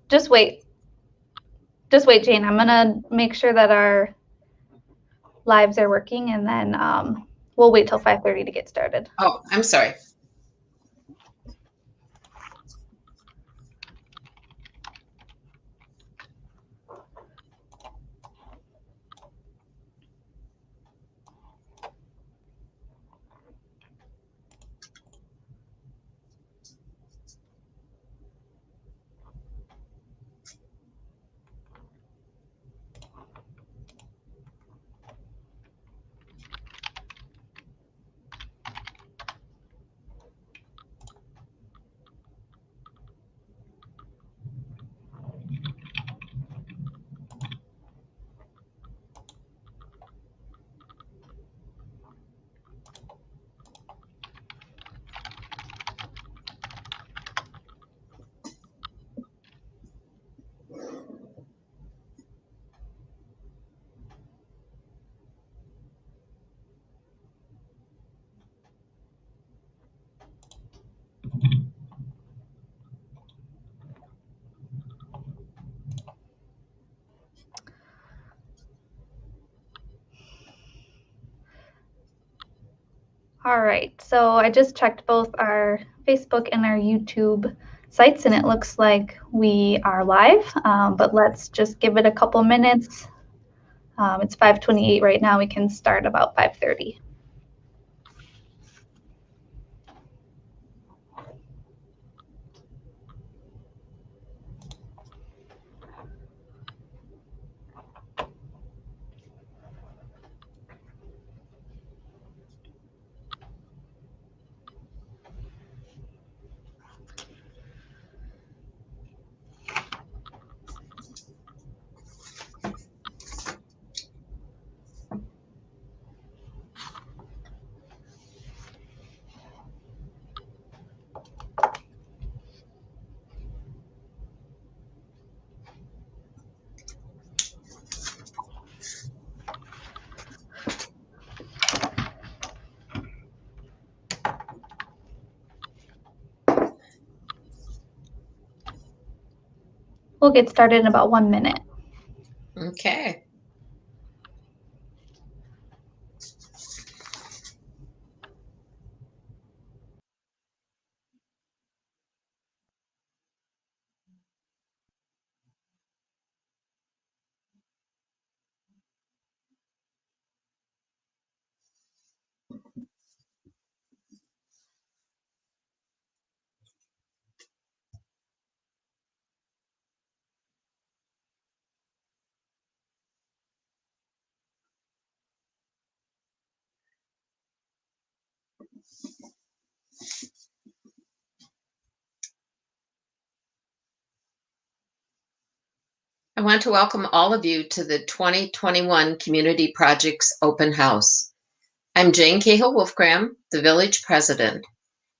Just wait. Just wait, Jane. I'm gonna make sure that our lives are working, and then we'll wait till 5:30 to get started. Oh, I'm sorry. All right, so I just checked both our Facebook and our YouTube sites, and it looks like we are live, but let's just give it a couple minutes. It's 5:28 right now. We can start about 5:30. We'll get started in about 1 minute. Okay. I want to welcome all of you to the 2021 Community Projects Open House. I'm Jane Cahill-Wolfgram, the Village President,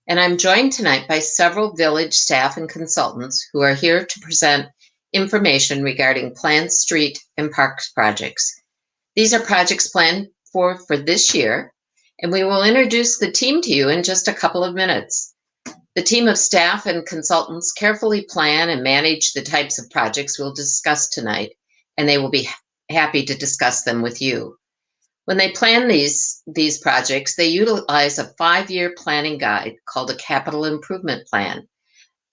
and I'm joined tonight by several Village staff and consultants who are here to present information regarding planned street and parks projects. These are projects planned for this year, and we will introduce the team to you in just a couple of minutes. The team of staff and consultants carefully plan and manage the types of projects we'll discuss tonight, and they will be happy to discuss them with you. When they plan these projects, they utilize a 5-year planning guide called a capital improvement plan.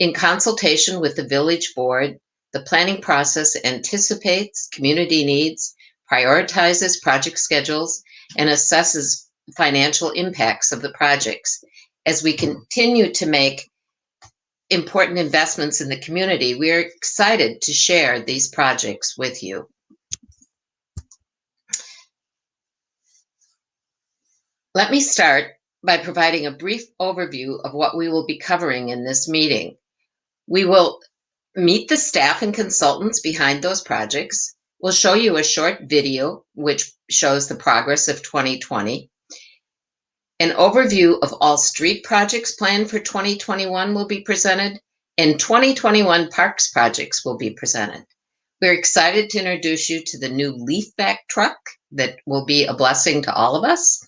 In consultation with the village board, the planning process anticipates community needs, prioritizes project schedules, and assesses financial impacts of the projects. As we continue to make important investments in the community, we are excited to share these projects with you. Let me start by providing a brief overview of what we will be covering in this meeting. We will meet the staff and consultants behind those projects. We'll show you a short video which shows the progress of 2020. An overview of all street projects planned for 2021 will be presented, and 2021 parks projects will be presented. We're excited to introduce you to the new leafback truck that will be a blessing to all of us.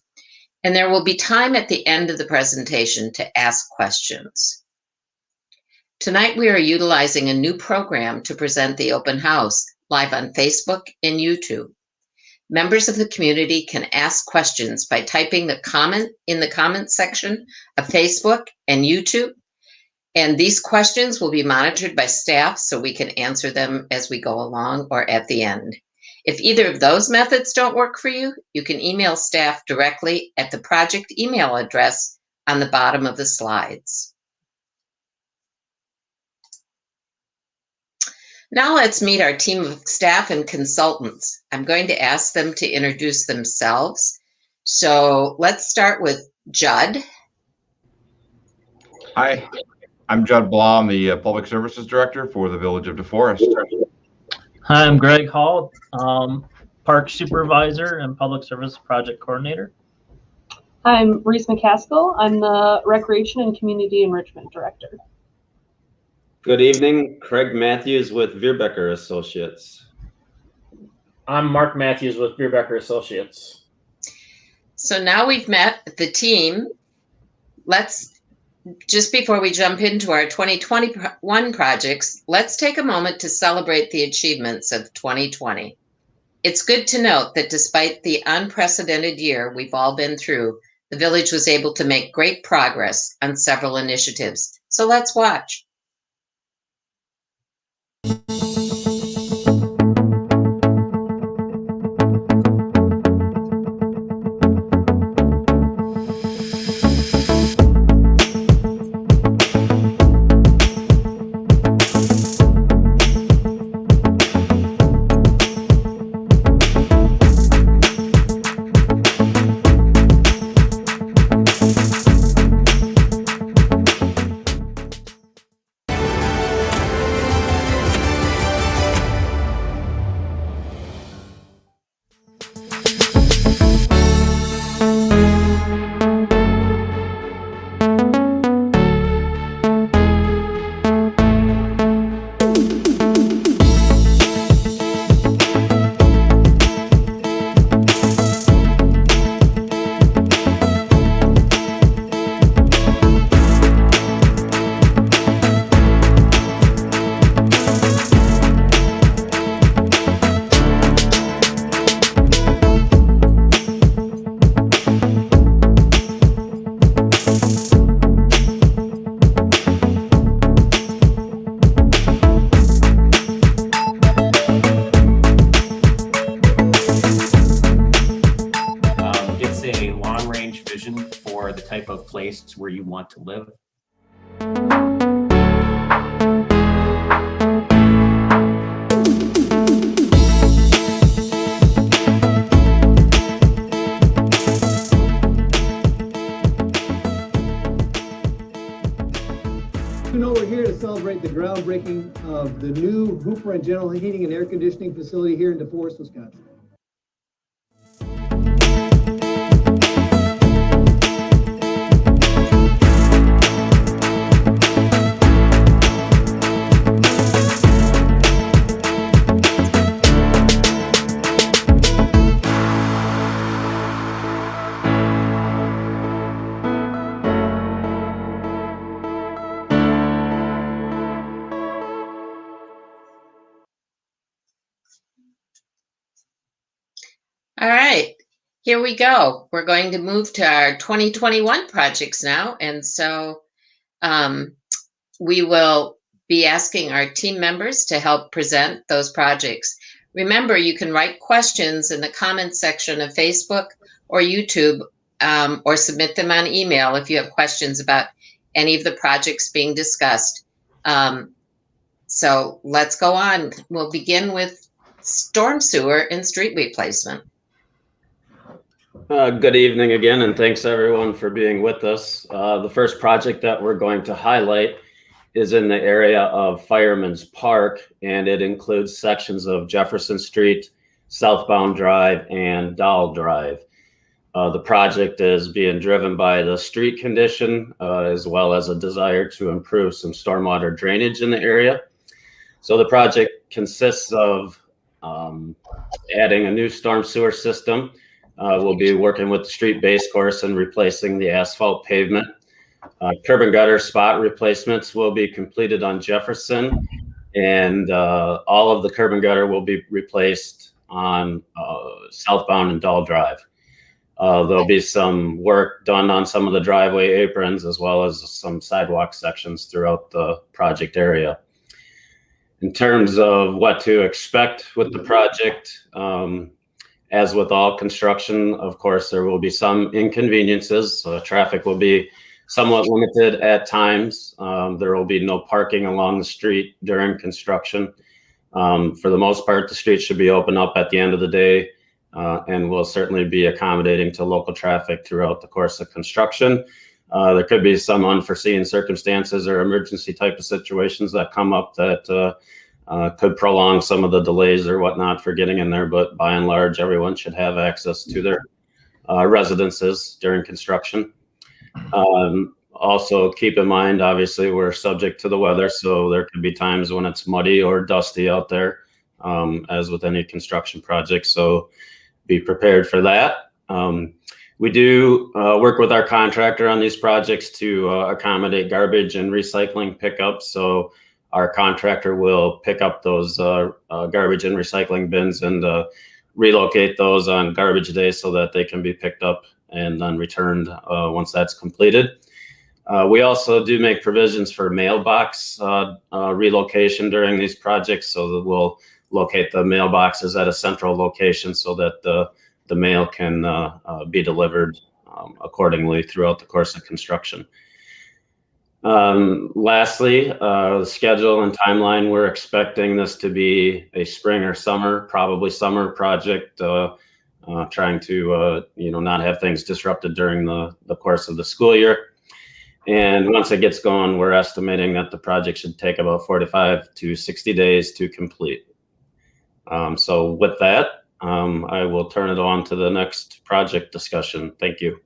And there will be time at the end of the presentation to ask questions. Tonight, we are utilizing a new program to present the open house live on Facebook and YouTube. Members of the community can ask questions by typing the comment in the comment section of Facebook and YouTube. And these questions will be monitored by staff so we can answer them as we go along or at the end. If either of those methods don't work for you, you can email staff directly at the project email address on the bottom of the slides. Now let's meet our team of staff and consultants. I'm going to ask them to introduce themselves. So let's start with Judd. Hi, I'm Judd Blom, the Public Services Director for the Village of DeForest. Hi, I'm Greg Hall, Park Supervisor and Public Service Project Coordinator. I'm Reese McCaskill. I'm the Recreation and Community Enrichment Director. Good evening, Craig Matthews with Veerbecker Associates. I'm Mark Matthews with Veerbecker Associates. So now we've met the team. Just before we jump into our 2021 projects, let's take a moment to celebrate the achievements of 2020. It's good to note that despite the unprecedented year we've all been through, the village was able to make great progress on several initiatives. So let's watch. Place where you want to live. We're here to celebrate the groundbreaking of the new Hooper and General Heating and Air Conditioning facility here in DeForest, Wisconsin. All right, here we go. We're going to move to our 2021 projects now. And so we will be asking our team members to help present those projects. Remember, you can write questions in the comments section of Facebook or YouTube, or submit them on email if you have questions about any of the projects being discussed. So let's go on. We'll begin with storm sewer and street replacement. Good evening again, and thanks everyone for being with us. The first project that we're going to highlight is in the area of Fireman's Park, and it includes sections of Jefferson Street, Southbound Drive, and Dahl Drive. The project is being driven by the street condition, as well as a desire to improve some stormwater drainage in the area. So the project consists of adding a new storm sewer system. We'll be working with the street base course and replacing the asphalt pavement. Curb and gutter spot replacements will be completed on Jefferson, and all of the curb and gutter will be replaced on southbound and Dahl Drive. There'll be some work done on some of the driveway aprons as well as some sidewalk sections throughout the project area. In terms of what to expect with the project, as with all construction, of course, there will be some inconveniences. Traffic will be somewhat limited at times. There will be no parking along the street during construction. For the most part, the street should be open up at the end of the day, and will certainly be accommodating to local traffic throughout the course of construction. There could be some unforeseen circumstances or emergency type of situations that come up that could prolong some of the delays or whatnot for getting in there, but by and large, everyone should have access to their residences during construction. Also keep in mind, obviously, we're subject to the weather, so there could be times when it's muddy or dusty out there, as with any construction project, so be prepared for that. We do work with our contractor on these projects to accommodate garbage and recycling pickups, so our contractor will pick up those garbage and recycling bins and relocate those on garbage day so that they can be picked up and then returned once that's completed. We also do make provisions for mailbox relocation during these projects, so that we'll locate the mailboxes at a central location so that the mail can be delivered accordingly throughout the course of construction. Lastly, the schedule and timeline, we're expecting this to be a spring or summer, probably summer project, trying to not have things disrupted during the course of the school year. And once it gets going, we're estimating that the project should take about 45 to 60 days to complete. So with that, I will turn it on to the next project discussion. Thank you.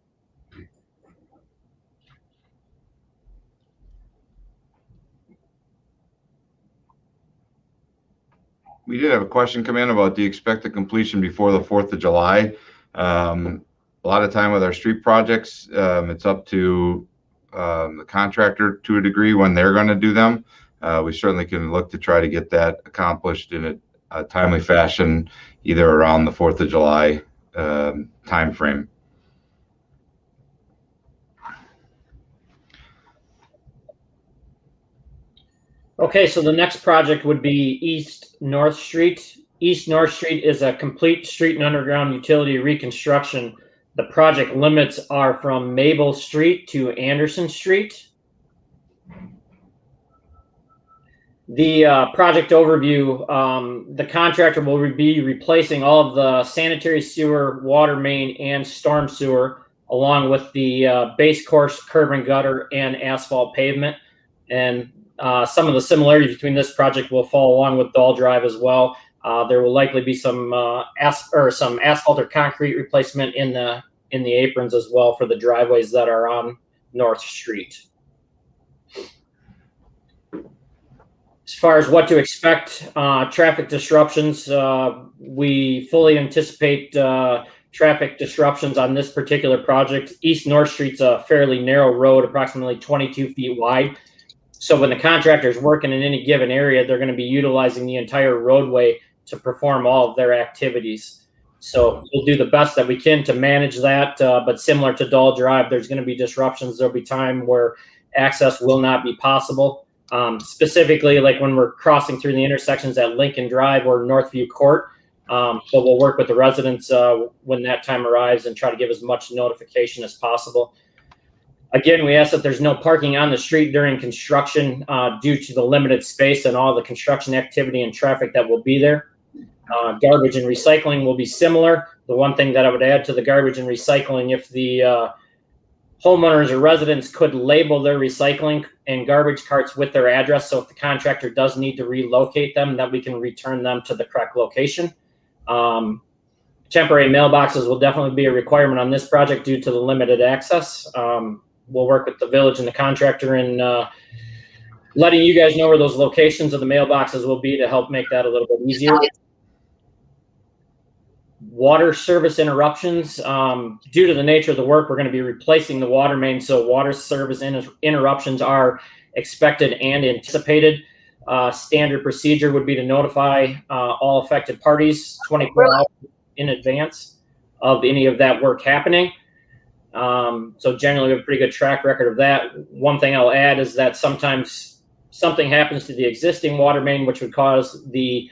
We did have a question come in about, do you expect the completion before the 4th of July? A lot of time with our street projects, it's up to the contractor to a degree when they're going to do them. We certainly can look to try to get that accomplished in a timely fashion, either around the 4th of July time frame. Okay, so the next project would be East North Street. East North Street is a complete street and underground utility reconstruction. The project limits are from Mabel Street to Anderson Street. The project overview, the contractor will be replacing all of the sanitary sewer, water main, and storm sewer, along with the base course curb and gutter and asphalt pavement. And some of the similarities between this project will fall along with Dahl Drive as well. There will likely be some asphalt or concrete replacement in the aprons as well for the driveways that are on North Street. As far as what to expect, traffic disruptions, we fully anticipate traffic disruptions on this particular project. East North Street's a fairly narrow road, approximately 22 feet wide. So when the contractor is working in any given area, they're going to be utilizing the entire roadway to perform all of their activities. So we'll do the best that we can to manage that. But similar to Dahl Drive, there's going to be disruptions. There'll be time where access will not be possible. Specifically, like when we're crossing through the intersections at Lincoln Drive or Northview Court. But we'll work with the residents when that time arrives and try to give as much notification as possible. Again, we ask that there's no parking on the street during construction due to the limited space and all the construction activity and traffic that will be there. Garbage and recycling will be similar. The one thing that I would add to the garbage and recycling, if the homeowners or residents could label their recycling and garbage carts with their address, so if the contractor does need to relocate them, that we can return them to the correct location. Temporary mailboxes will definitely be a requirement on this project due to the limited access. We'll work with the village and the contractor in letting you guys know where those locations of the mailboxes will be to help make that a little bit easier. Water service interruptions. Due to the nature of the work, we're going to be replacing the water main, so water service interruptions are expected and anticipated. Standard procedure would be to notify all affected parties 24 hours in advance of any of that work happening. So generally, we have a pretty good track record of that. One thing I'll add is that sometimes something happens to the existing water main, which would cause the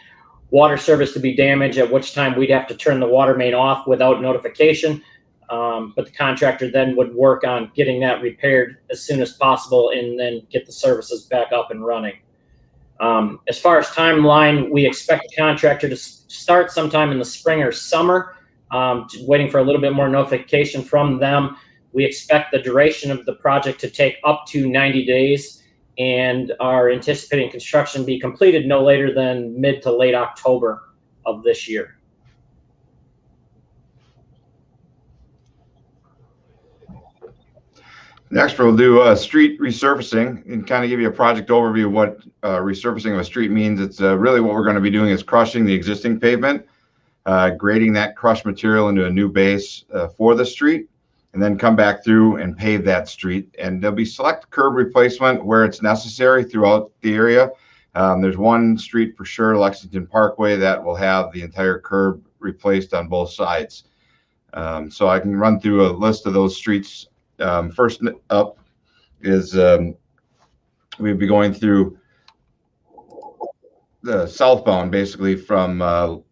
water service to be damaged, at which time we'd have to turn the water main off without notification. But the contractor then would work on getting that repaired as soon as possible and then get the services back up and running. As far as timeline, we expect the contractor to start sometime in the spring or summer, waiting for a little bit more notification from them. We expect the duration of the project to take up to 90 days and are anticipating construction be completed no later than mid to late October of this year. Next, we'll do street resurfacing and kind of give you a project overview of what resurfacing of a street means. It's really what we're going to be doing is crushing the existing pavement, grading that crushed material into a new base for the street, and then come back through and pave that street. And there'll be select curb replacement where it's necessary throughout the area. There's one street for sure, Lexington Parkway, that will have the entire curb replaced on both sides. So I can run through a list of those streets. First up is we'd be going through the southbound, basically from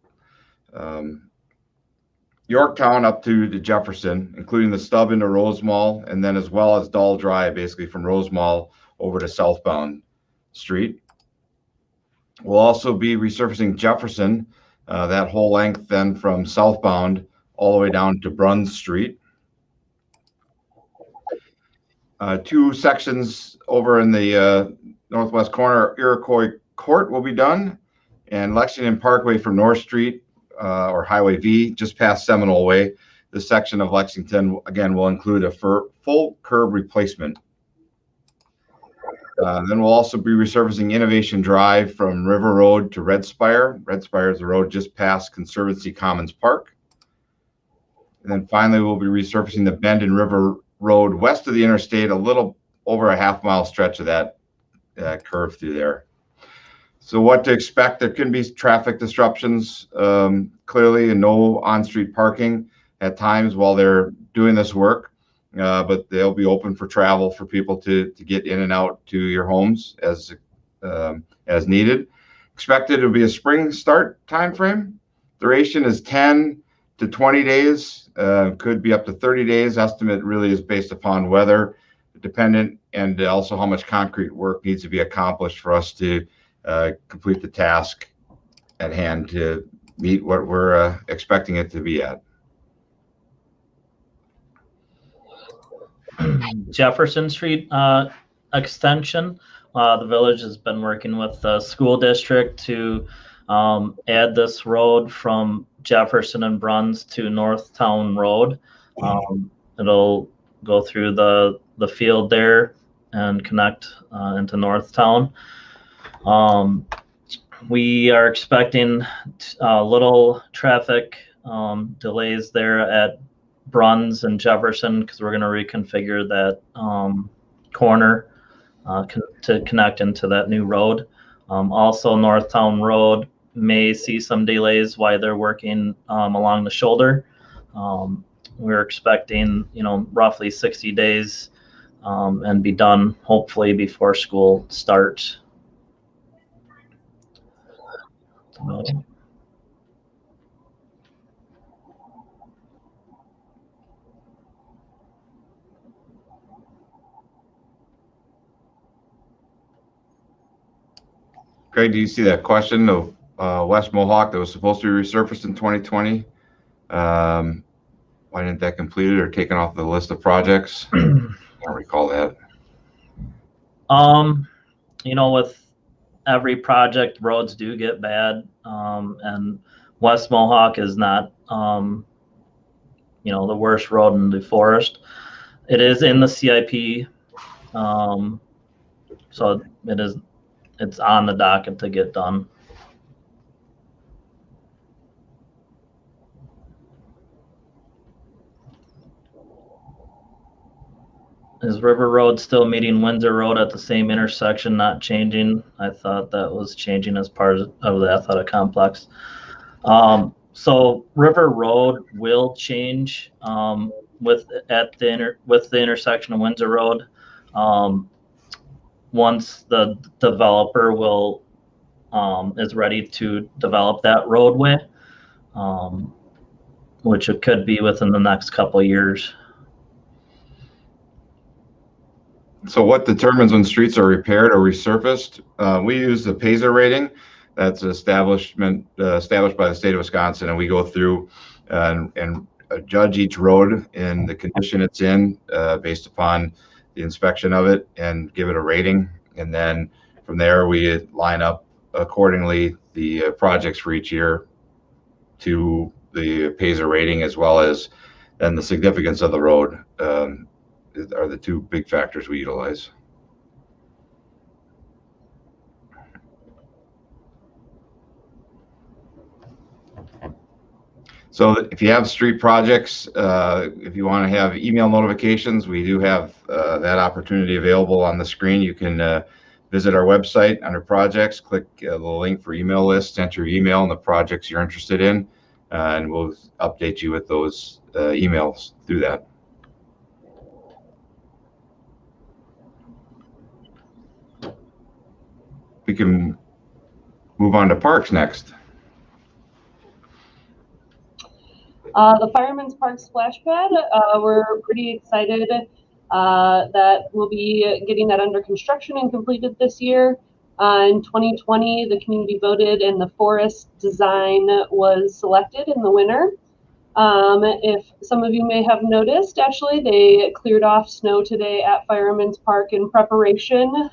Yorktown up to Jefferson, including the stub into Rosemall, and then as well as Dull Drive, basically from Rosemall over to southbound street. We'll also be resurfacing Jefferson, that whole length then from southbound all the way down to Bruns Street. Two sections over in the northwest corner, Iroquois Court will be done, and Lexington Parkway from North Street or Highway V just past Seminole Way. This section of Lexington, again, will include a full curb replacement. Then we'll also be resurfacing Innovation Drive from River Road to Red Spire. Red Spire is the road just past Conservancy Commons Park. And then finally, we'll be resurfacing the Bend and River Road west of the interstate, a little over a half-mile stretch of that curve through there. So what to expect? There can be traffic disruptions, clearly, and no on-street parking at times while they're doing this work, but they'll be open for travel for people to get in and out to your homes as needed. Expected to be a spring start time frame. Duration is 10 to 20 days, could be up to 30 days. Estimate really is based upon weather dependent and also how much concrete work needs to be accomplished for us to complete the task at hand to meet what we're expecting it to be at. Jefferson Street extension. The village has been working with the school district to add this road from Jefferson and Bruns to Northtown Road. It'll go through the field there and connect into Northtown. We are expecting little traffic delays there at Bruns and Jefferson because we're going to reconfigure that corner to connect into that new road. Also, Northtown Road may see some delays while they're working along the shoulder. We're expecting, roughly 60 days and be done hopefully before school starts. Greg, do you see that question of West Mohawk that was supposed to be resurfaced in 2020? Why didn't that complete it or taken off the list of projects? I don't recall that. With every project, roads do get bad, and West Mohawk is not, the worst road in the forest. It is in the CIP, so it's on the docket to get done. is River Road still meeting Windsor Road at the same intersection, not changing? I thought that was changing as part of the athletic complex. So River Road will change with the intersection of Windsor Road. Once the developer is ready to develop that roadway, which it could be within the next couple of years. So what determines when streets are repaired or resurfaced? We use the PASER rating. That's established by the state of Wisconsin, and we go through and judge each road and the condition it's in based upon the inspection of it and give it a rating. And then from there, we line up accordingly the projects for each year to the PASER rating, as well as then the significance of the road are the two big factors we utilize. So if you have street projects, if you want to have email notifications, we do have that opportunity available on the screen. You can visit our website under projects, click the link for email lists, enter your email and the projects you're interested in, and we'll update you with those emails through that. We can move on to parks next. The Fireman's Park splash pad, we're pretty excited that we'll be getting that under construction and completed this year. In 2020, the community voted and the forest design was selected in the winner. If some of you may have noticed, actually, they cleared off snow today at Fireman's Park in preparation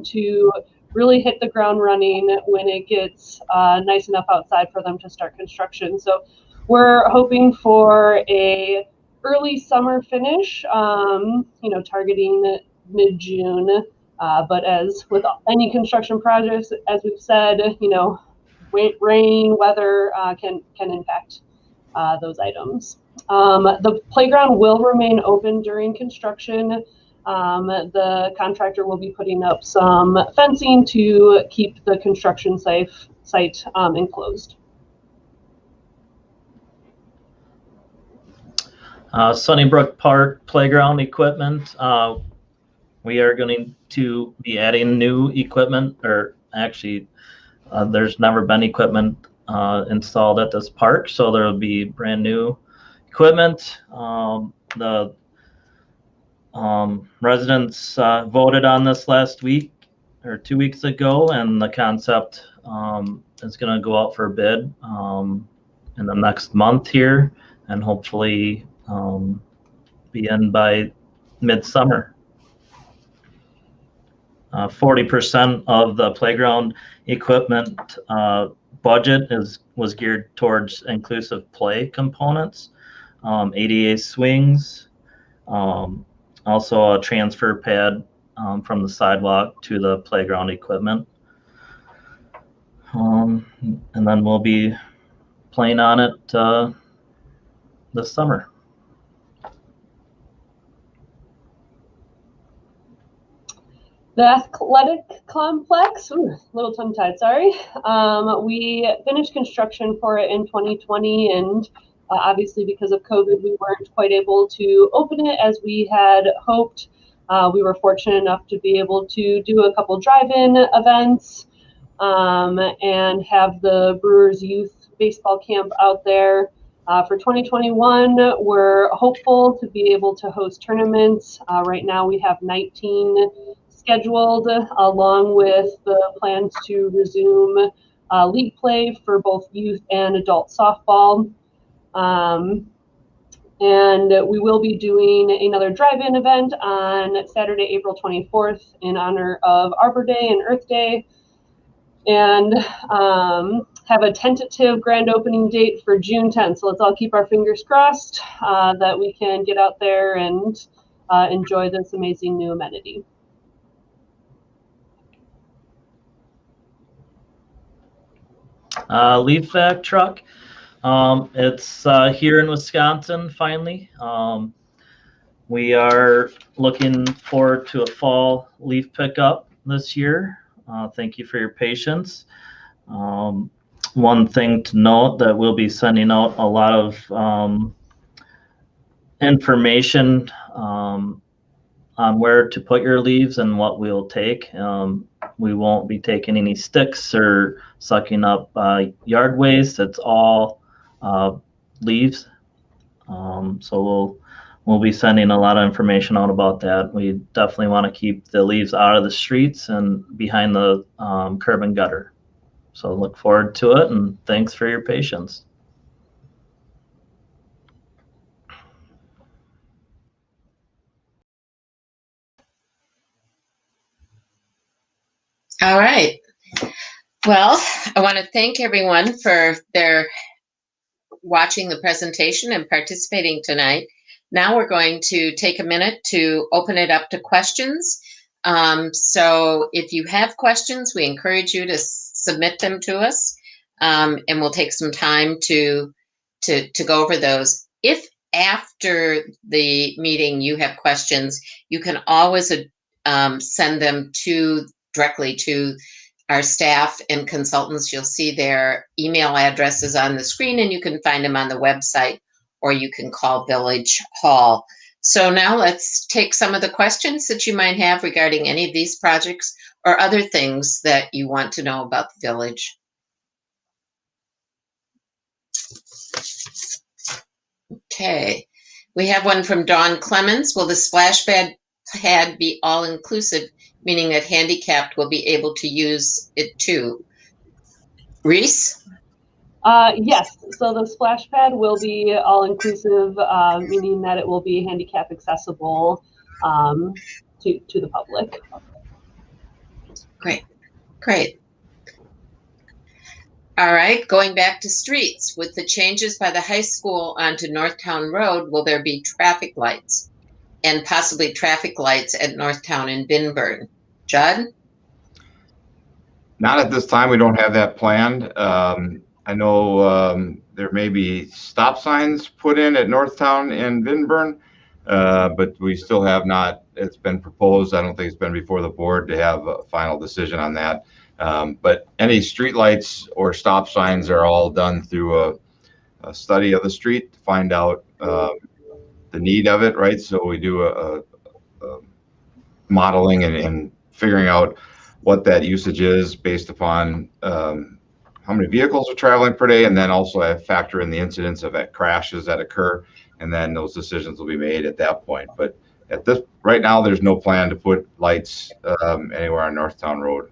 to really hit the ground running when it gets nice enough outside for them to start construction. So we're hoping for a early summer finish, targeting mid-June. But as with any construction projects, as we've said, rain, weather can impact those items. The playground will remain open during construction. The contractor will be putting up some fencing to keep the construction site enclosed. Sunnybrook Park playground equipment. We are going to be adding new equipment, or actually, there's never been equipment installed at this park, so there will be brand new equipment. The residents voted on this last week or 2 weeks ago, and the concept is going to go out for bid in the next month here, and hopefully be in by midsummer. 40% of the playground equipment budget was geared towards inclusive play components, ADA swings, also a transfer pad from the sidewalk to the playground equipment. And then we'll be playing on it this summer. The athletic complex, a little tongue-tied, sorry. We finished construction for it in 2020, and obviously because of COVID, we weren't quite able to open it as we had hoped. We were fortunate enough to be able to do a couple drive-in events and have the Brewers Youth Baseball Camp out there. For 2021, we're hopeful to be able to host tournaments. Right now we have 19 scheduled, along with the plans to resume league play for both youth and adult softball. And we will be doing another drive-in event on Saturday, April 24th in honor of Arbor Day and Earth Day, and have a tentative grand opening date for June 10th. So let's all keep our fingers crossed that we can get out there and enjoy this amazing new amenity. Leaf vac truck. It's here in Wisconsin finally. We are looking forward to a fall leaf pickup this year. Thank you for your patience. One thing to note that we'll be sending out a lot of information on where to put your leaves and what we'll take. We won't be taking any sticks or sucking up yard waste. It's all leaves. So we'll be sending a lot of information out about that. We definitely want to keep the leaves out of the streets and behind the curb and gutter. So look forward to it, and thanks for your patience. All right. Well, I want to thank everyone for their watching the presentation and participating tonight. Now we're going to take a minute to open it up to questions. So if you have questions, we encourage you to submit them to us, and we'll take some time to go over those. If after the meeting you have questions, you can always send them directly to our staff and consultants. You'll see their email addresses on the screen, and you can find them on the website, or you can call Village Hall. So now let's take some of the questions that you might have regarding any of these projects or other things that you want to know about the village. Okay, we have one from Dawn Clemens. Will the splash pad be all-inclusive, meaning that handicapped will be able to use it too? Reese? Yes, so the splash pad will be all-inclusive, meaning that it will be handicap accessible to the public. Great, great. All right, going back to streets, with the changes by the high school onto Northtown Road, will there be traffic lights and possibly traffic lights at Northtown and Binburn? Judd? Not at this time. We don't have that planned. I know there may be stop signs put in at Northtown and Binburn, but we still have not. It's been proposed. I don't think it's been before the board to have a final decision on that. But any street lights or stop signs are all done through a study of the street to find out the need of it, right? So we do a modeling and figuring out what that usage is based upon how many vehicles are traveling per day, and then also factor in the incidence of crashes that occur, and then those decisions will be made at that point. But at this right now, there's no plan to put lights anywhere on Northtown Road.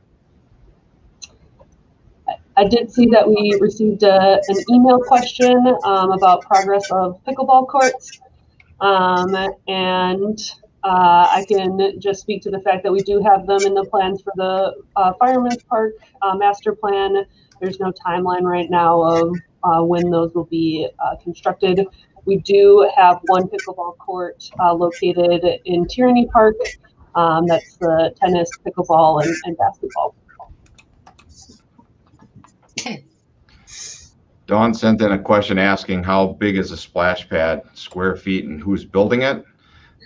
I did see that we received an email question about progress of pickleball courts, and I can just speak to the fact that we do have them in the plans for the Fireman's Park master plan. There's no timeline right now of when those will be constructed. We do have one pickleball court located in Tyranny Park. That's the tennis, pickleball, and basketball. Okay. Dawn sent in a question asking how big is a splash pad, square feet, and who's building it.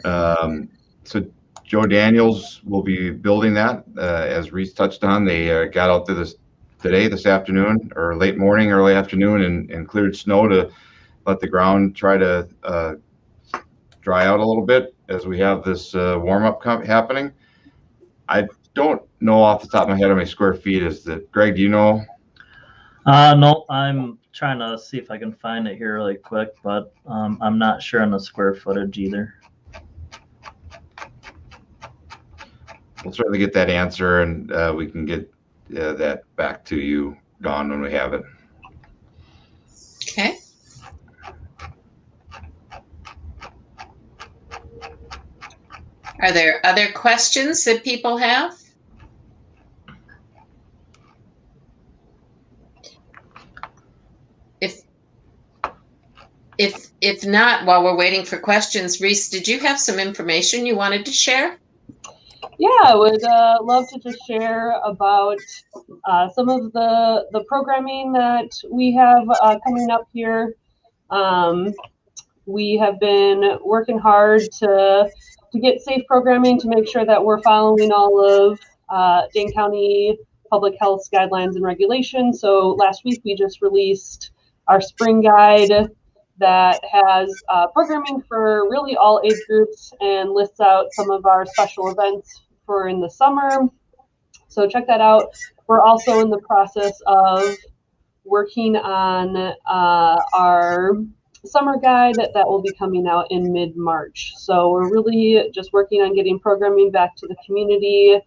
So Joe Daniels will be building that. As Reese touched on, they got out there this afternoon, or late morning, early afternoon, and cleared snow to let the ground try to dry out a little bit as we have this warm-up happening. I don't know off the top of my head how many square feet is that. Greg, do you know? No, I'm trying to see if I can find it here really quick, but I'm not sure on the square footage either. We'll certainly get that answer, and we can get that back to you, Dawn, when we have it. Okay. Are there other questions that people have? If not, while we're waiting for questions, Reese, did you have some information you wanted to share? Yeah, I would love to just share about some of the programming that we have coming up here. we have been working hard to get safe programming, to make sure that we're following all of Dane County public health guidelines and regulations. So last week we just released our spring guide that has programming for really all age groups and lists out some of our special events for in the summer. So check that out. We're also in the process of working on our summer guide that will be coming out in mid-March. So we're really just working on getting programming back to the community,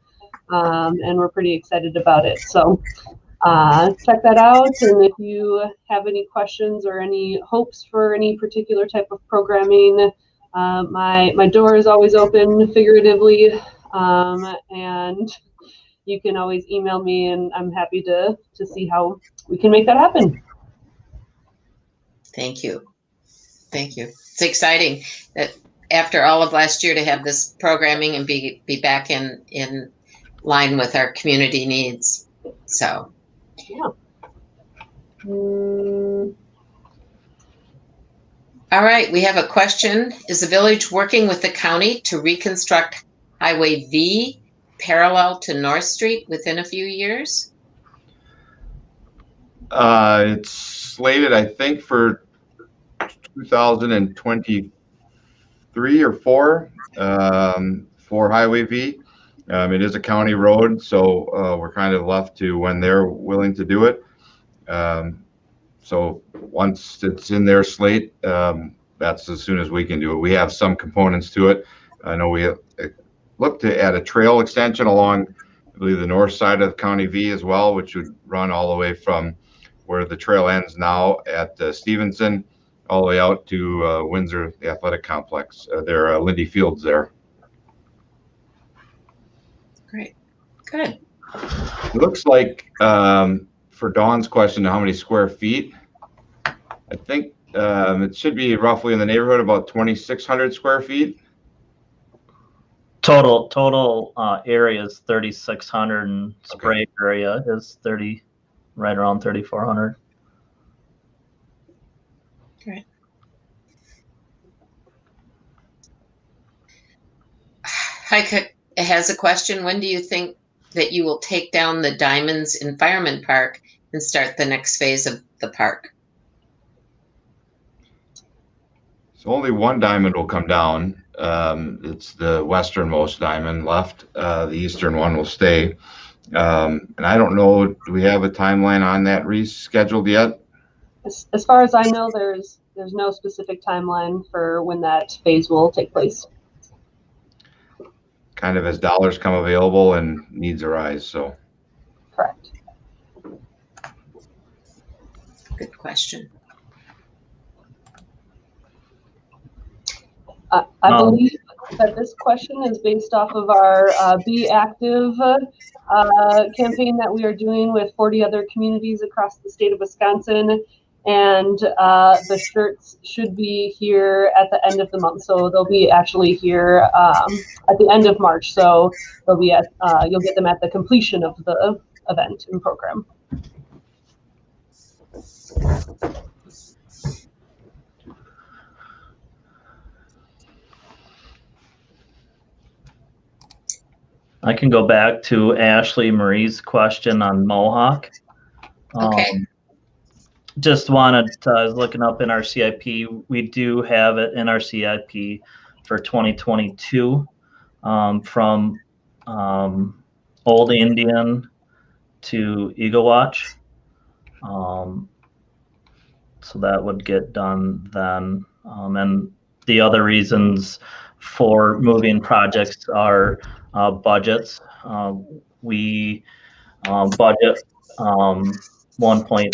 and we're pretty excited about it. So check that out. And if you have any questions or any hopes for any particular type of programming, my door is always open, figuratively, and you can always email me, and I'm happy to see how we can make that happen. Thank you. Thank you. It's exciting that after all of last year to have this programming and be back in line with our community needs. So, yeah. All right, we have a question. Is the village working with the county to reconstruct Highway V parallel to North Street within a few years? It's slated, I think, for 2023 or 4 for Highway V. It is a county road, so we're kind of left to when they're willing to do it. So once it's in their slate, that's as soon as we can do it. We have some components to it. I know we look to add a trail extension along, I believe, the north side of County V as well, which would run all the way from where the trail ends now at Stevenson, all the way out to Windsor, the athletic complex. There are Lindy Fields there. Great. Good. It looks like, for Dawn's question, how many square feet? I think it should be roughly in the neighborhood about 2,600 square feet. Total area is 3,600, and spray area is right around 3,400. Great. Heike has a question. When do you think that you will take down the diamonds in Fireman Park and start the next phase of the park? So only one diamond will come down. It's the westernmost diamond left. The eastern one will stay. And I don't know, do we have a timeline on that rescheduled yet? As far as I know, there's no specific timeline for when that phase will take place. Kind of as dollars come available and needs arise, so. Correct. Good question. I believe that this question is based off of our Be Active campaign that we are doing with 40 other communities across the state of Wisconsin. And the shirts should be here at the end of the month. So they'll be actually here at the end of March. So they'll be at, you'll get them at the completion of the event and program. I can go back to Ashley Marie's question on Mohawk. Okay. Just wanted to, I was looking up in our CIP. We do have it in our CIP for 2022 from Old Indian to Eagle Watch. So that would get done then. And the other reasons for moving projects are budgets. We budget 1.2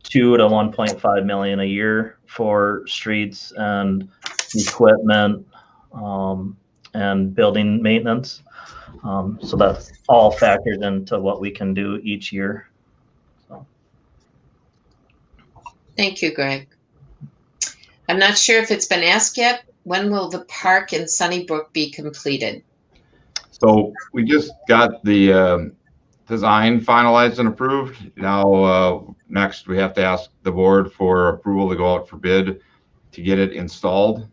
to 1.5 million a year for streets and equipment and building maintenance. So that's all factored into what we can do each year. So. Thank you, Greg. I'm not sure if it's been asked yet. When will the park in Sunnybrook be completed? So we just got the design finalized and approved. Now, next we have to ask the board for approval to go out for bid to get it installed.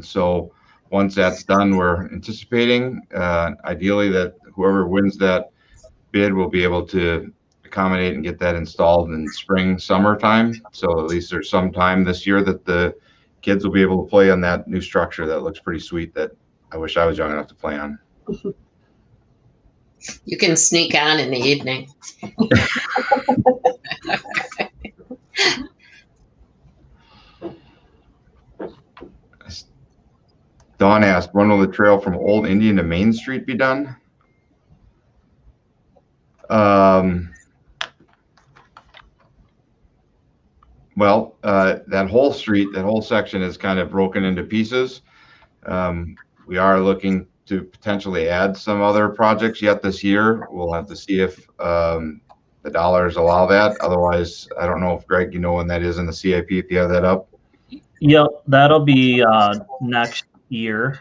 So once that's done, we're anticipating ideally that whoever wins that bid will be able to accommodate and get that installed in spring, summertime. So at least there's some time this year that the kids will be able to play on that new structure that looks pretty sweet that I wish I was young enough to play on. You can sneak on in the evening. Dawn asked, when will the trail from Old Indian to Main Street be done? Well, that whole street, that whole section is kind of broken into pieces. We are looking to potentially add some other projects yet this year. We'll have to see if the dollars allow that. Otherwise, I don't know if Greg, you know when that is in the CIP, if you have that up. Yep, that'll be next year.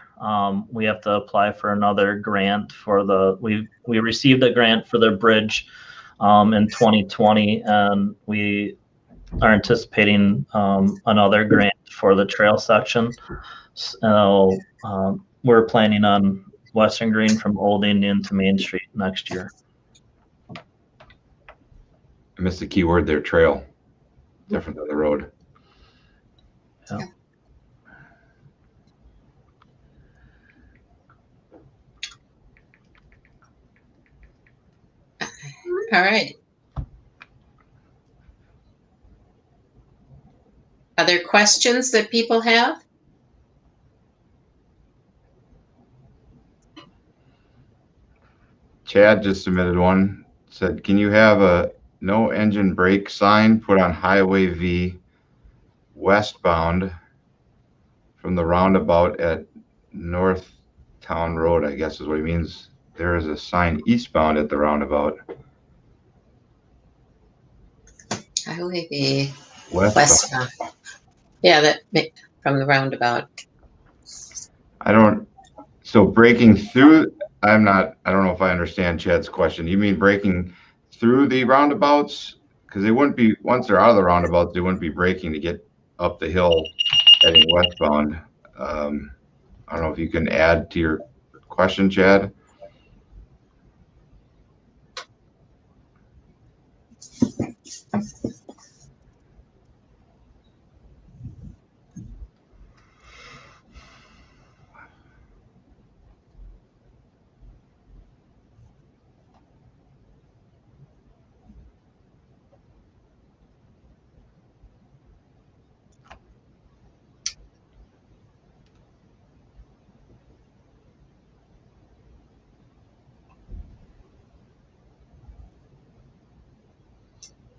We have to apply for another grant for we received a grant for the bridge in 2020, and we are anticipating another grant for the trail section. So we're planning on Western Green from Old Indian to Main Street next year. I missed the key word there, trail. Different than the road. Yeah. All right. Other questions that people have? Chad just submitted one. Said, can you have a no engine brake sign put on Highway V westbound from the roundabout at North Town Road, I guess is what he means. There is a sign eastbound at the roundabout. Highway V Westbound. Yeah, that from the roundabout. So breaking through, I don't know if I understand Chad's question. You mean breaking through the roundabouts? Because they wouldn't be, once they're out of the roundabouts, they wouldn't be braking to get up the hill heading westbound. I don't know if you can add to your question, Chad.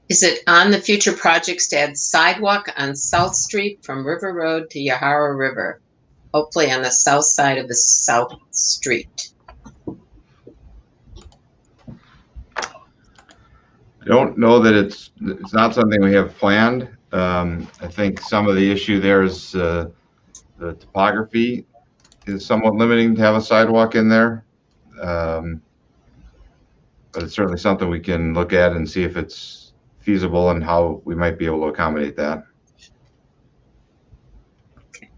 Is it on the future projects to add sidewalk on South Street from River Road to Yahara River? Hopefully on the south side of the South Street. I don't know that it's not something we have planned. I think some of the issue there is the topography is somewhat limiting to have a sidewalk in there. But it's certainly something we can look at and see if it's feasible and how we might be able to accommodate that.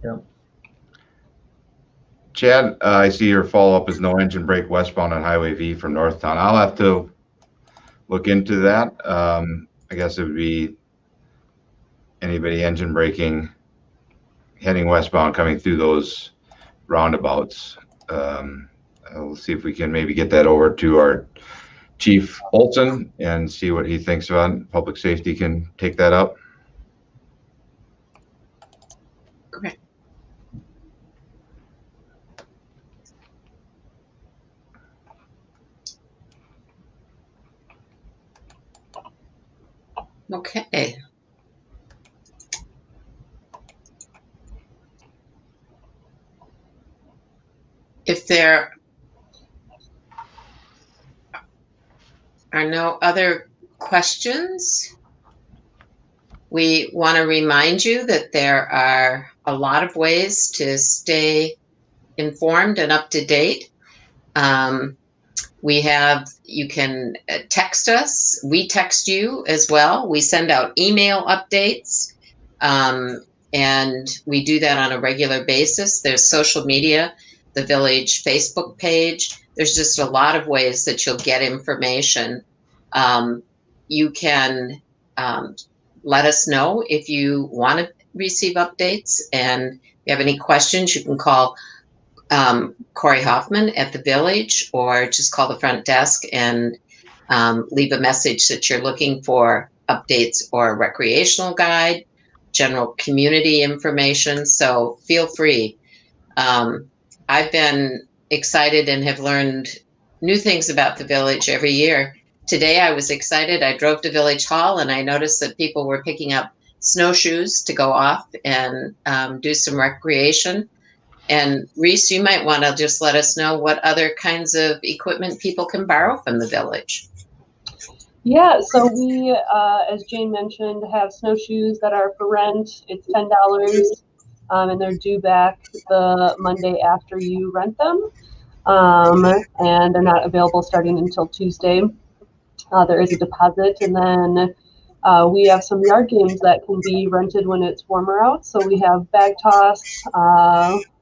Yep. Chad, I see your follow-up is no engine brake westbound on Highway V from Northtown. I'll have to look into that. I guess it would be anybody engine braking heading westbound coming through those roundabouts. We'll see if we can maybe get that over to our Chief Olson and see what he thinks about it. Public safety can take that up. Okay. Okay. If there are no other questions, we want to remind you that there are a lot of ways to stay informed and up to date. You can text us. We text you as well. We send out email updates. and we do that on a regular basis. There's social media, the Village Facebook page. There's just a lot of ways that you'll get information. You can let us know if you want to receive updates, and if you have any questions, you can call Corey Hoffman at the Village, or just call the front desk and leave a message that you're looking for updates or a recreational guide, general community information. So feel free. I've been excited and have learned new things about the Village every year. Today I was excited. I drove to Village Hall and I noticed that people were picking up snowshoes to go off and do some recreation. And Reese, you might want to just let us know what other kinds of equipment people can borrow from the Village. Yeah, so we, as Jane mentioned, have snowshoes that are for rent. It's $10, and they're due back the Monday after you rent them. And they're not available starting until Tuesday. There is a deposit, and then we have some yard games that can be rented when it's warmer out. So we have bag toss,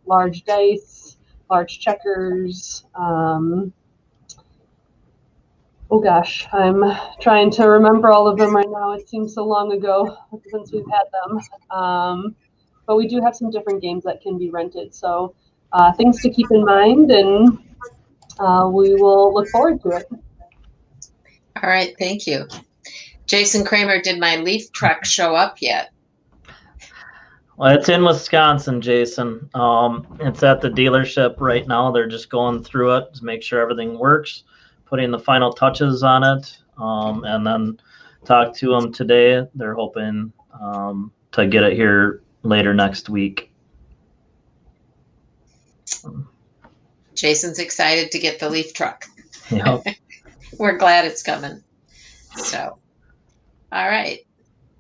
large dice, large checkers. Oh gosh, I'm trying to remember all of them right now. It seems so long ago since we've had them. But we do have some different games that can be rented. So things to keep in mind, and we will look forward to it. All right, thank you. Jason Kramer, did my leaf truck show up yet? Well, it's in Wisconsin, Jason. It's at the dealership right now. They're just going through it to make sure everything works, putting the final touches on it, and then talk to them today. They're hoping to get it here later next week. Jason's excited to get the leaf truck. Yep. We're glad it's coming. So, all right.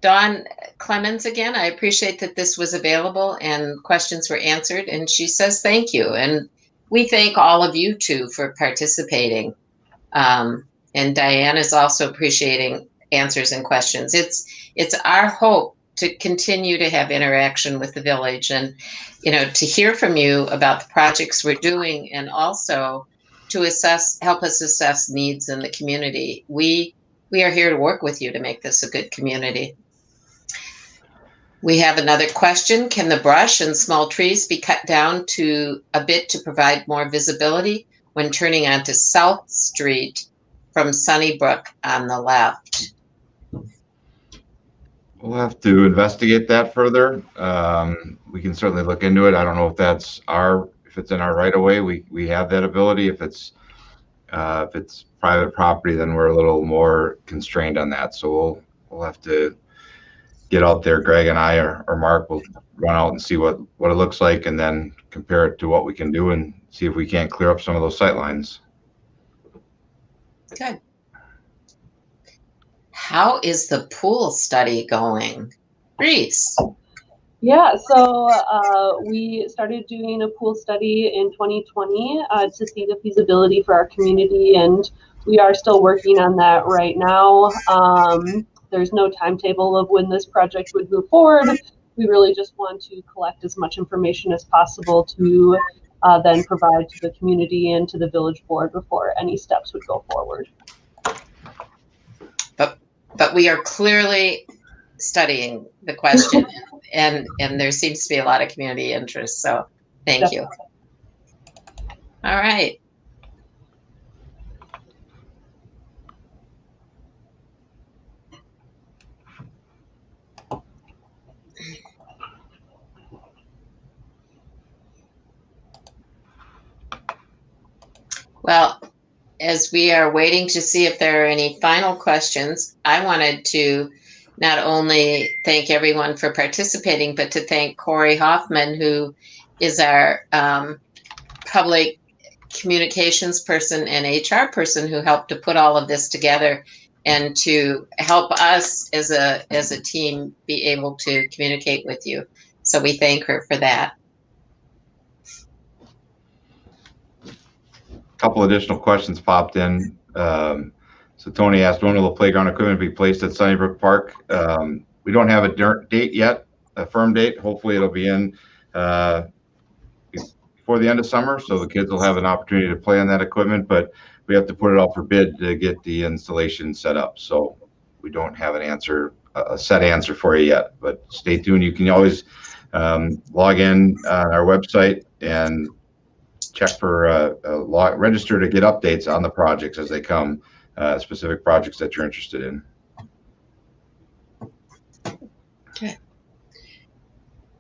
Dawn Clemens again, I appreciate that this was available and questions were answered. And she says thank you. And we thank all of you too for participating. And Diane is also appreciating answers and questions. It's our hope to continue to have interaction with the Village, and to hear from you about the projects we're doing, and also to help us assess needs in the community. We are here to work with you to make this a good community. We have another question. Can the brush and small trees be cut down a bit to provide more visibility when turning onto South Street from Sunnybrook on the left? We'll have to investigate that further. We can certainly look into it. I don't know if if it's in our right of way. We have that ability. If it's private property, then we're a little more constrained on that. So we'll have to get out there. Greg and I or Mark will run out and see what it looks like, and then compare it to what we can do and see if we can't clear up some of those sight lines. Good. How is the pool study going? Reese? Yeah, so we started doing a pool study in 2020 to see the feasibility for our community, and we are still working on that right now. There's no timetable of when this project would move forward. We really just want to collect as much information as possible to then provide to the community and to the Village Board before any steps would go forward. But we are clearly studying the question, and there seems to be a lot of community interest. So thank you. All right. Well, as we are waiting to see if there are any final questions, I wanted to not only thank everyone for participating, but to thank Corey Hoffman, who is our public communications person and HR person who helped to put all of this together and to help us as a team be able to communicate with you. So we thank her for that. Couple additional questions popped in. So Tony asked, when will the playground equipment be placed at Sunnybrook Park? We don't have a date yet. a firm date. Hopefully it'll be in before the end of summer, so the kids will have an opportunity to play on that equipment, but we have to put it out for bid to get the installation set up. So we don't have an answer, a set answer for you yet, but stay tuned. You can always log in on our website and check for register to get updates on the projects as they come, specific projects that you're interested in. Okay.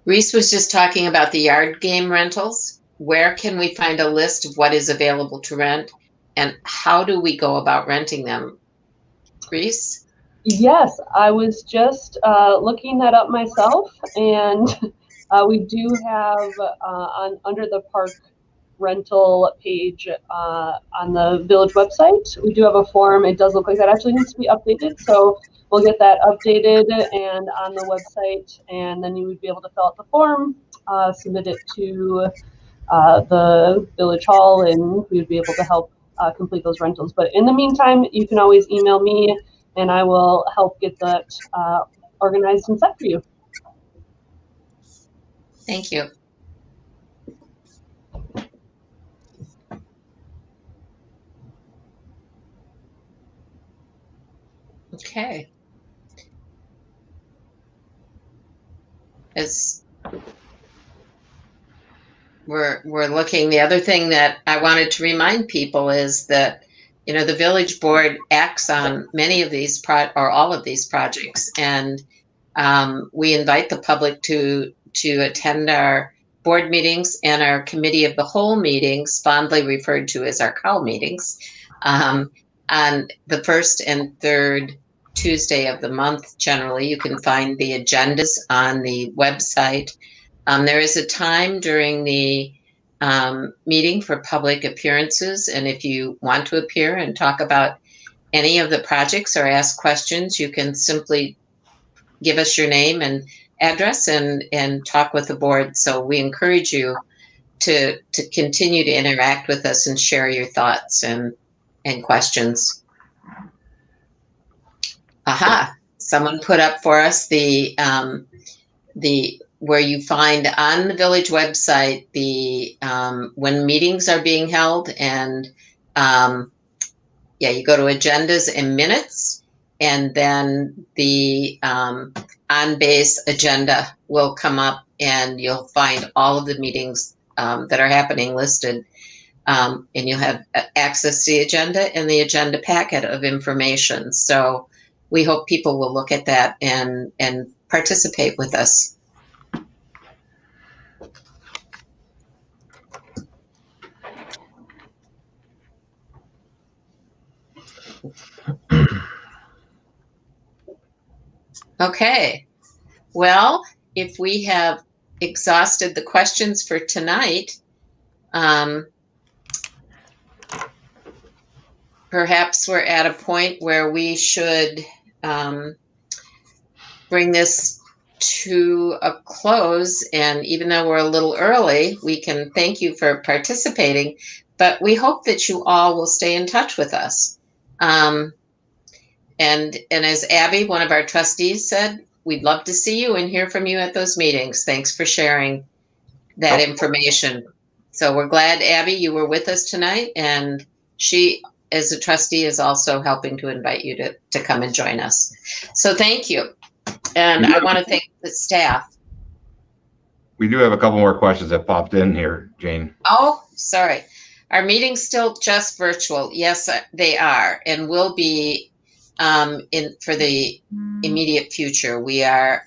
Reese was just talking about the yard game rentals. Where can we find a list of what is available to rent, and how do we go about renting them? Reese? Yes, I was just looking that up myself, and we do have under the park rental page on the village website, we do have a form. It does look like that actually needs to be updated, so we'll get that updated and on the website, and then you would be able to fill out the form, submit it to the village hall, and we would be able to help complete those rentals. But in the meantime, you can always email me, and I will help get that organized and set for you. Thank you. Okay. As we're looking, the other thing that I wanted to remind people is that, you know, the village board acts on many of these or all of these projects, and we invite the public to attend our board meetings and our committee of the whole meetings, fondly referred to as our COW meetings, on the first and third Tuesday of the month. Generally, you can find the agendas on the website. There is a time during the meeting for public appearances, and if you want to appear and talk about any of the projects or ask questions, you can simply give us your name and address and talk with the board. So we encourage you to continue to interact with us and share your thoughts and questions. Aha, someone put up for us the where you find on the village website the when meetings are being held, and yeah, you go to agendas and minutes, and then the on-base agenda will come up, and you'll find all of the meetings that are happening listed, and you'll have access to the agenda and the agenda packet of information. So we hope people will look at that and participate with us. Okay, well, if we have exhausted the questions for tonight, perhaps we're at a point where we should bring this to a close. And even though we're a little early, we can thank you for participating, but we hope that you all will stay in touch with us. And as Abby, one of our trustees, said, we'd love to see you and hear from you at those meetings. Thanks for sharing that information. So we're glad, Abby, you were with us tonight, and she, as a trustee, is also helping to invite you to come and join us. So thank you. And I want to thank the staff. We do have a couple more questions that popped in here, Jane. Oh, sorry. Our meeting's still just virtual. Yes, they are, and will be for the immediate future. We are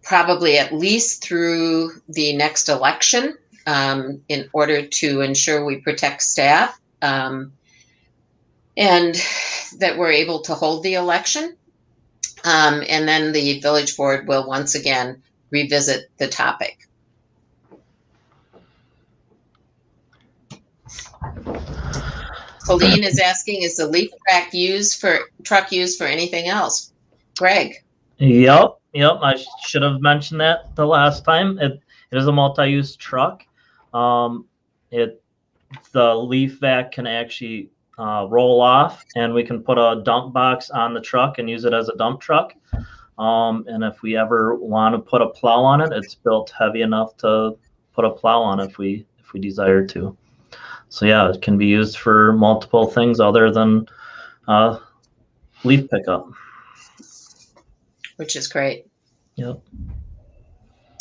probably at least through the next election, in order to ensure we protect staff, and that we're able to hold the election. And then the village board will once again revisit the topic. Colleen is asking, is the leaf truck used for anything else? Greg? Yep. I should have mentioned that the last time. It is a multi-use truck. The leaf vac can actually roll off, and we can put a dump box on the truck and use it as a dump truck. And if we ever want to put a plow on it, it's built heavy enough to put a plow on if we desire to. So yeah, it can be used for multiple things other than leaf pickup. Which is great. Yep.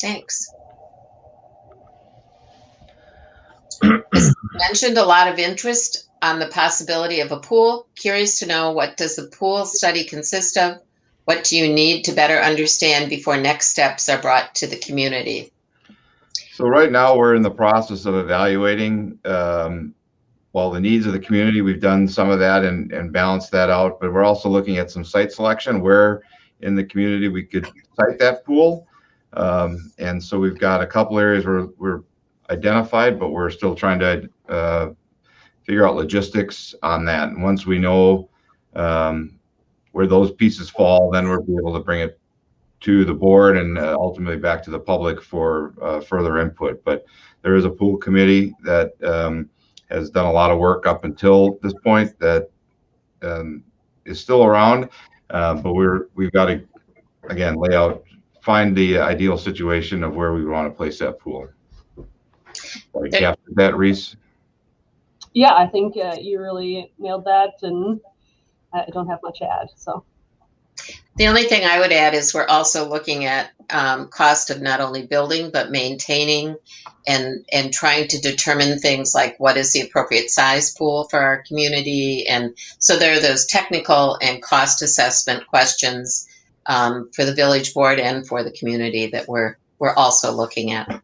Thanks. Mentioned a lot of interest on the possibility of a pool. Curious to know, what does the pool study consist of? What do you need to better understand before next steps are brought to the community? So right now we're in the process of evaluating the needs of the community. We've done some of that and balanced that out, but we're also looking at some site selection where in the community we could site that pool. And so we've got a couple areas where we're identified, but we're still trying to figure out logistics on that. And once we know where those pieces fall, then we'll be able to bring it to the board and ultimately back to the public for further input. But there is a pool committee that has done a lot of work up until this point that is still around, but we've got to, again, find the ideal situation of where we want to place that pool. Like, capture that, Reese? Yeah, I think you really nailed that, and I don't have much to add. So the only thing I would add is we're also looking at cost of not only building but maintaining and trying to determine things like what is the appropriate size pool for our community. And so there are those technical and cost assessment questions for the village board and for the community that we're also looking at.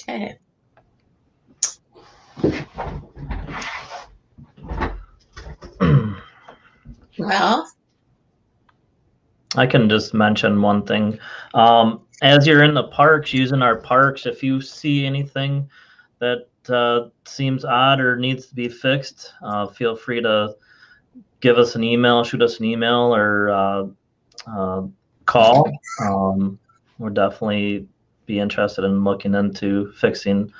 Okay. Well, I can just mention one thing. As you're in the parks, using our parks, if you see anything that seems odd or needs to be fixed, feel free to give us an email, shoot us an email, or call. We'll definitely be interested in looking into fixing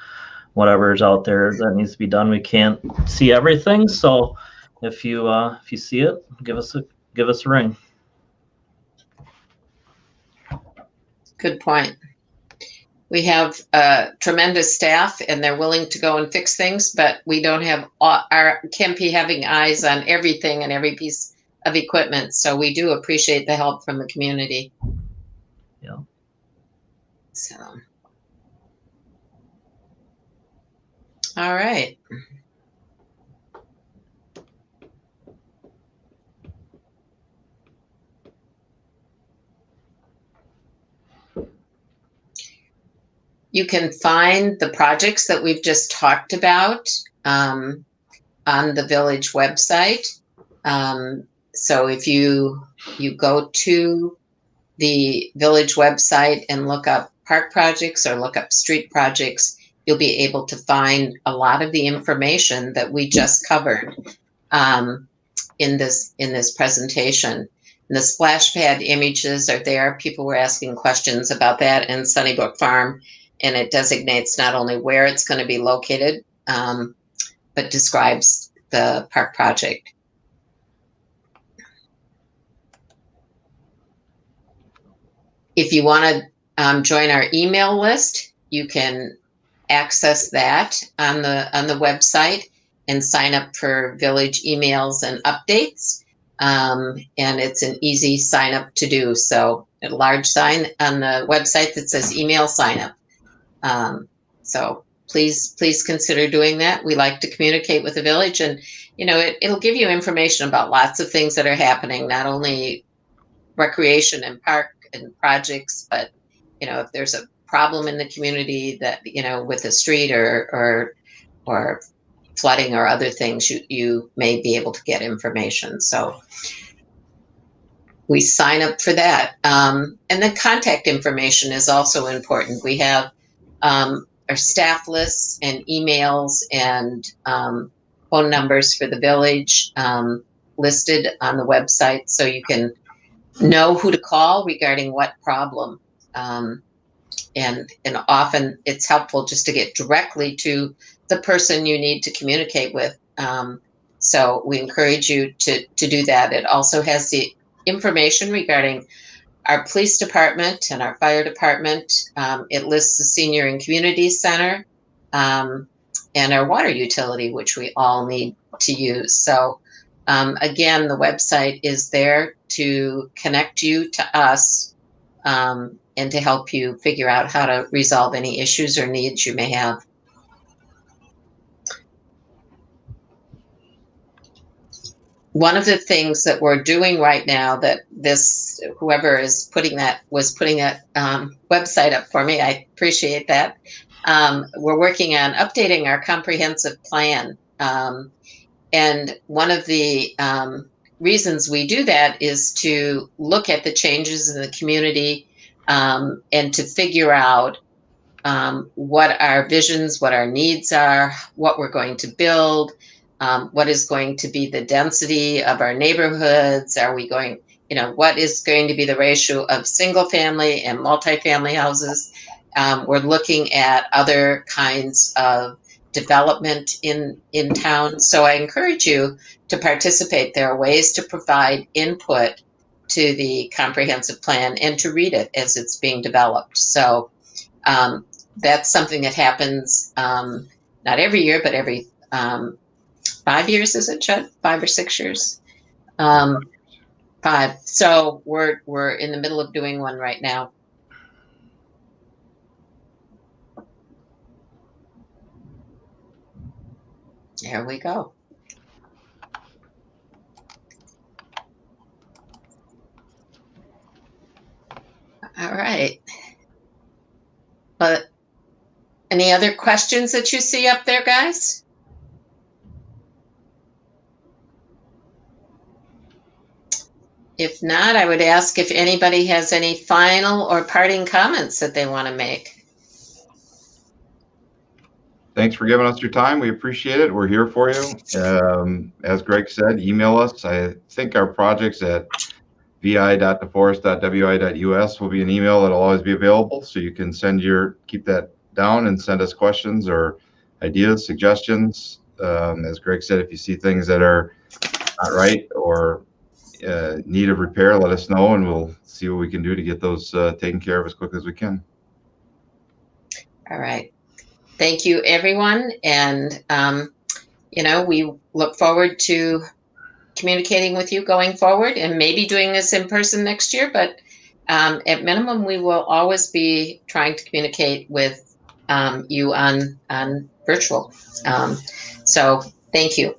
whatever's out there that needs to be done. We can't see everything, so if you see it, give us a ring. good point. We have tremendous staff and they're willing to go and fix things, but we don't have can't be having eyes on everything and every piece of equipment. So we do appreciate the help from the community. Yeah. So, all right. You can find the projects that we've just talked about on the village website. So if you go to the village website and look up park projects or look up street projects, you'll be able to find a lot of the information that we just covered in this presentation. And the splash pad images are there. People were asking questions about that in Sunnybrook Farm. And it designates not only where it's going to be located, but describes the park project. If you want to join our email list, you can access that on the website and sign up for village emails and updates. And it's an easy sign up to do. So a large sign on the website that says email sign up. So please consider doing that. We like to communicate with the village, and it'll give you information about lots of things that are happening, not only recreation and park and projects, but if there's a problem in the community that with a street or flooding or other things, you may be able to get information. So we sign up for that, and then contact information is also important. We have our staff lists and emails and phone numbers for the village listed on the website, so you can know who to call regarding what problem. And often it's helpful just to get directly to the person you need to communicate with. So we encourage you to do that. It also has the information regarding our police department and our fire department. It lists the senior and community center and our water utility, which we all need to use. So again, the website is there to connect you to us and to help you figure out how to resolve any issues or needs you may have. One of the things that we're doing right now that whoever is putting that website up for me, I appreciate that. We're working on updating our comprehensive plan. And one of the reasons we do that is to look at the changes in the community and to figure out what our visions, what our needs are, what we're going to build, what is going to be the density of our neighborhoods. Are we going, what is going to be the ratio of single family and multifamily houses? We're looking at other kinds of development in town. So I encourage you to participate. There are ways to provide input to the comprehensive plan and to read it as it's being developed. So that's something that happens not every year, but every 5 years, is it, Chad? 5 or 6 years? 5. So we're in the middle of doing one right now. There we go. All right. But any other questions that you see up there, guys? If not, I would ask if anybody has any final or parting comments that they want to make. Thanks for giving us your time. We appreciate it. We're here for you. As Greg said, email us. I think our projects at vi.deforest.wi.us will be an email that'll always be available. So you can keep that down and send us questions or ideas, suggestions. As Greg said, if you see things that are not right or need of repair, let us know and we'll see what we can do to get those taken care of as quick as we can. All right. Thank you, everyone. And, we look forward to communicating with you going forward and maybe doing this in person next year. But at minimum, we will always be trying to communicate with you on virtual. So thank you.